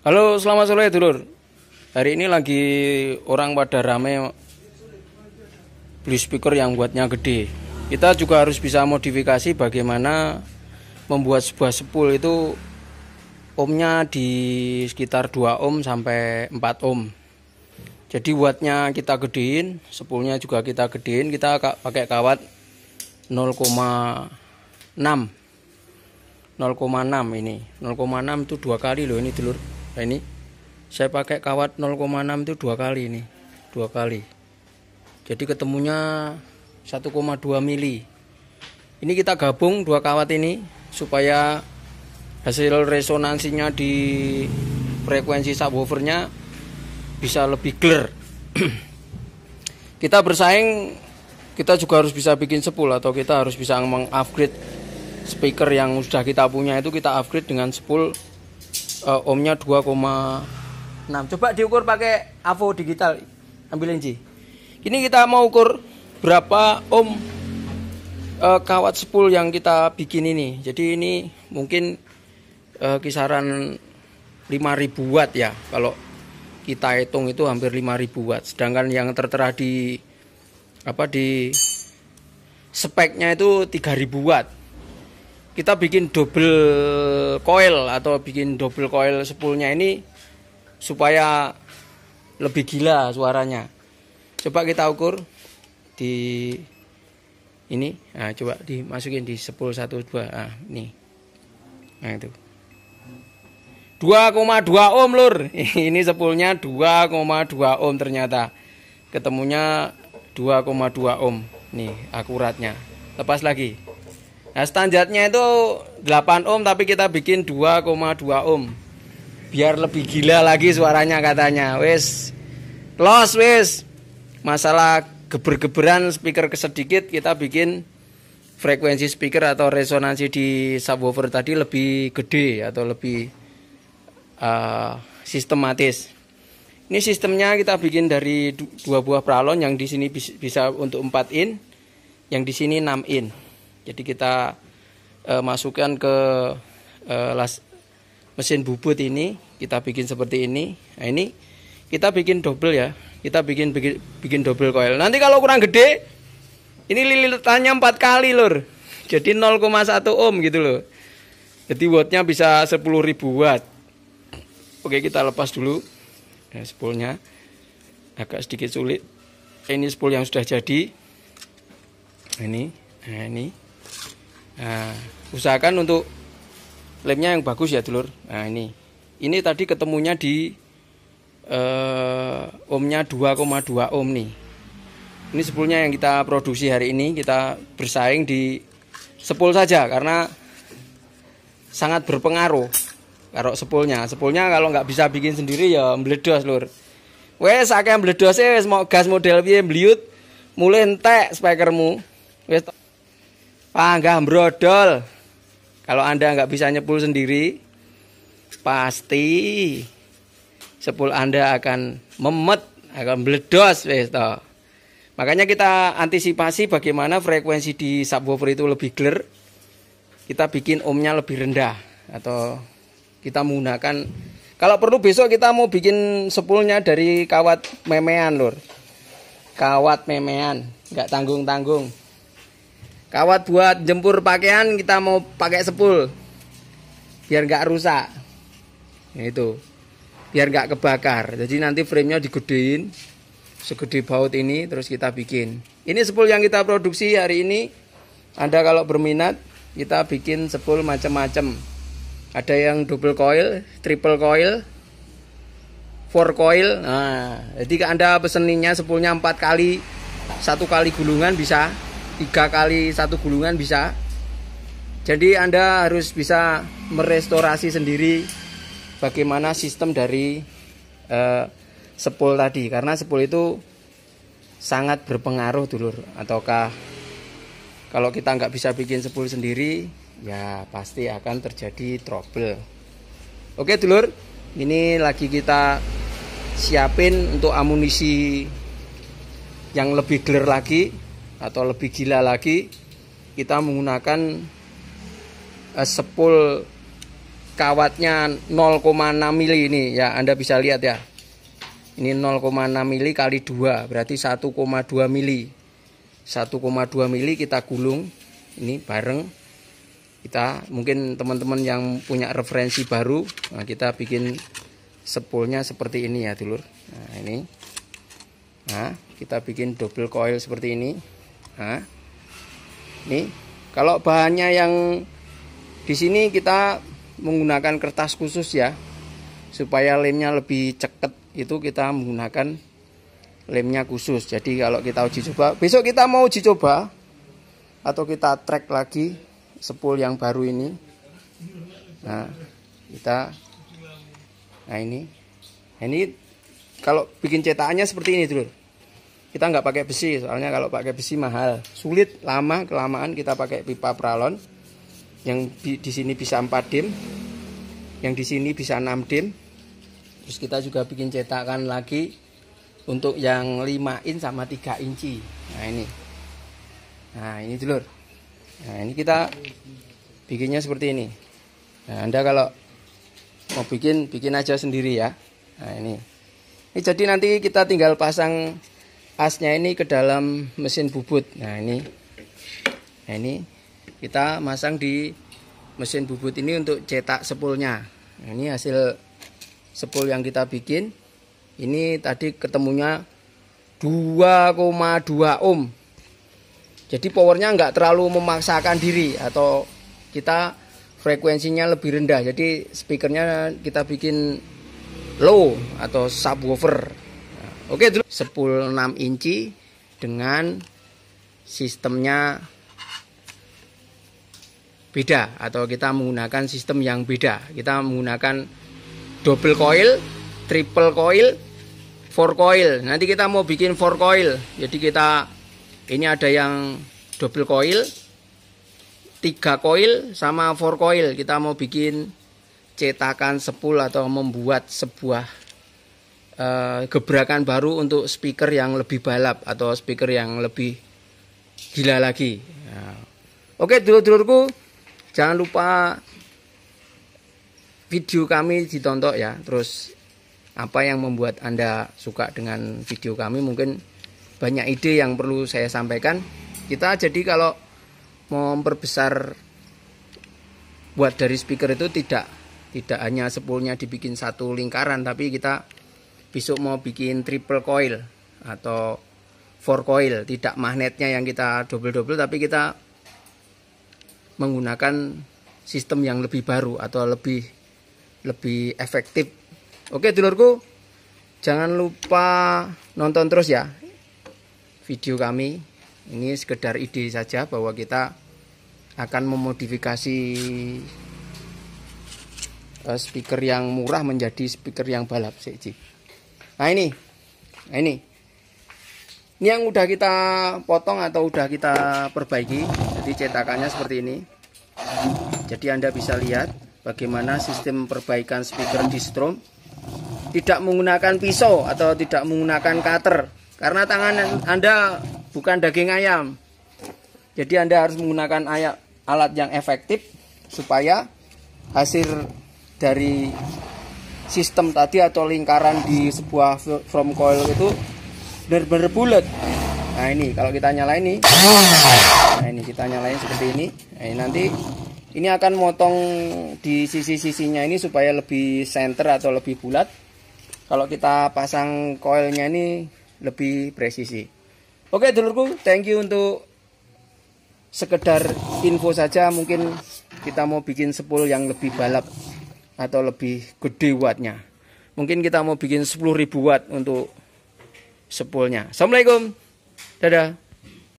Halo, selamat sore dulur. Hari ini lagi orang pada rame beli speaker yang buatnya gede. Kita juga harus bisa modifikasi bagaimana membuat sebuah spool itu ohmnya di sekitar 2 ohm sampai 4 ohm. Jadi wattnya kita gedein, spoolnya juga kita gedein. Kita pakai kawat 0,6 ini. 0,6 itu 2 kali loh ini dulur. Nah, ini saya pakai kawat 0,6 itu 2 kali ini. 2 kali. Jadi ketemunya 1,2 mili. Ini kita gabung 2 kawat ini supaya hasil resonansinya di frekuensi subwoofernya bisa lebih clear. Kita bersaing, kita juga harus bisa bikin spool atau kita harus bisa mengupgrade speaker yang sudah kita punya itu kita upgrade dengan spool ohmnya 2,6. Coba diukur pakai AVO digital. Ambilin Ji. Ini kita mau ukur berapa ohm kawat spool yang kita bikin ini. Jadi ini mungkin kisaran 5000 watt ya. Kalau kita hitung itu hampir 5000 watt. Sedangkan yang tertera di speknya itu 3000 watt. Kita bikin double coil atau bikin double coil spoolnya ini supaya lebih gila suaranya. Coba kita ukur di ini. Nah, coba dimasukin di spool 1 2. Nah, ini. Nah, itu. 2,2 ohm lur. Ini spoolnya 2,2 ohm ternyata. Ketemunya 2,2 ohm. Nih, akuratnya. Lepas lagi. Nah, standarnya itu 8 ohm tapi kita bikin 2,2 ohm. Biar lebih gila lagi suaranya katanya. Wes. Los wes. Masalah geber-geberan speaker sedikit kita bikin frekuensi speaker atau resonansi di subwoofer tadi lebih gede atau lebih sistematis. Ini sistemnya kita bikin dari 2 buah pralon yang di sini bisa untuk 4 in, yang di sini 6 in. Jadi kita masukkan ke mesin bubut ini, kita bikin seperti ini. Nah, ini kita bikin double ya. Kita bikin double coil. Nanti kalau kurang gede, ini lilitannya 4 kali lur. Jadi 0,1 ohm gitu loh. Jadi wattnya bisa 10.000 watt. Oke, kita lepas dulu. Nah, spoolnya agak sedikit sulit. Ini spool yang sudah jadi. Ini. Nah, usahakan untuk lemnya yang bagus ya dulur. Nah, ini tadi ketemunya di ohmnya 2,2 ohm nih. Ini spoolnya yang kita produksi hari ini. Kita bersaing di spool saja karena sangat berpengaruh. Kalau spoolnya kalau nggak bisa bikin sendiri ya meledos lur. Wes akeh meledos wes mau gas model piye mbliut mulai entek speakermu. Wes panggah brodol. Kalau Anda nggak bisa nyepul sendiri, pasti spool Anda akan memet, akan meledos wes toh. Makanya kita antisipasi bagaimana frekuensi di subwoofer itu lebih clear. Kita bikin ohmnya lebih rendah atau kita menggunakan, kalau perlu besok kita mau bikin spoolnya dari kawat memean lur. Kawat memean, nggak tanggung-tanggung. Kawat buat jempur pakaian kita mau pakai spool biar nggak rusak. Nah, itu biar nggak kebakar. Jadi nanti framenya digedein segede baut ini terus kita bikin. Ini spool yang kita produksi hari ini. Anda kalau berminat kita bikin spool macam-macam. Ada yang double coil, triple coil, 4 coil. Nah, jadi Anda peseninya spoolnya 4 kali, 1 kali gulungan bisa, 3 kali 1 gulungan bisa. Jadi Anda harus bisa merestorasi sendiri bagaimana sistem dari spool tadi. Karena spool itu sangat berpengaruh dulur. Ataukah kalau kita nggak bisa bikin spool sendiri, ya pasti akan terjadi trouble. Oke dulur, ini lagi kita siapin untuk amunisi yang lebih clear lagi atau lebih gila lagi. Kita menggunakan spool kawatnya 0,6 mili ini ya, Anda bisa lihat ya. Ini 0,6 mili kali 2 berarti 1,2 mili. 1,2 mili kita gulung ini bareng. Kita mungkin teman-teman yang punya referensi baru, nah kita bikin spoolnya seperti ini ya dulur. Nah ini, nah kita bikin double coil seperti ini. Nah ini kalau bahannya yang di sini kita menggunakan kertas khusus ya, supaya lemnya lebih ceket, itu kita menggunakan lemnya khusus. Jadi kalau kita uji coba, besok kita mau uji coba atau kita track lagi spool yang baru ini. Nah kita, nah ini kalau bikin cetakannya seperti ini dulu. Kita nggak pakai besi, soalnya kalau pakai besi mahal, sulit, lama kelamaan. Kita pakai pipa pralon yang di sini bisa 4 dim, yang di sini bisa 6 dim. Terus kita juga bikin cetakan lagi untuk yang 5 in sama 3 inci. Nah ini dulur. Nah ini kita bikinnya seperti ini. Nah Anda kalau mau bikin aja sendiri ya. Nah ini jadi nanti kita tinggal pasang asnya ini ke dalam mesin bubut. Nah ini kita masang di mesin bubut ini untuk cetak spoolnya. Nah, ini hasil spool yang kita bikin. Ini tadi ketemunya 2,2 ohm. Jadi powernya nggak terlalu memaksakan diri, atau kita frekuensinya lebih rendah. Jadi speakernya kita bikin low atau subwoofer. Nah, oke dulu. Spool 6 inci dengan sistemnya beda, atau kita menggunakan sistem yang beda. Kita menggunakan double coil, triple coil, 4 coil. Nanti kita mau bikin 4 coil. Jadi kita ini ada yang double coil, 3 coil sama 4 coil. Kita mau bikin cetakan spool atau membuat sebuah gebrakan baru untuk speaker yang lebih balap atau speaker yang lebih gila lagi. Nah, oke dulur-dulurku, jangan lupa video kami ditonton ya. Terus apa yang membuat Anda suka dengan video kami, mungkin banyak ide yang perlu saya sampaikan. Kita jadi kalau mau memperbesar buat dari speaker itu tidak hanya spoolnya dibikin satu lingkaran, tapi kita besok mau bikin triple coil atau 4 coil, tidak magnetnya yang kita double-double, tapi kita menggunakan sistem yang lebih baru atau lebih efektif. Oke dulurku, jangan lupa nonton terus ya video kami. Ini sekedar ide saja bahwa kita akan memodifikasi speaker yang murah menjadi speaker yang balap. Nah ini yang udah kita potong atau udah kita perbaiki. Jadi cetakannya seperti ini. Jadi Anda bisa lihat bagaimana sistem perbaikan speaker di Strom. Tidak menggunakan pisau atau tidak menggunakan cutter, karena tangan Anda bukan daging ayam. Jadi Anda harus menggunakan alat yang efektif supaya hasil dari sistem tadi atau lingkaran di sebuah from coil itu benar-benar bulat. Nah ini kalau kita nyalain nih, nah ini kita nyalain seperti ini. Nah, nanti ini akan motong di sisi-sisinya ini supaya lebih center atau lebih bulat. Kalau kita pasang coilnya ini lebih presisi. Oke dulurku, thank you untuk sekedar info saja. Mungkin kita mau bikin spool yang lebih balap atau lebih gede wattnya. Mungkin kita mau bikin 10.000 watt untuk spoolnya. Assalamualaikum, dadah.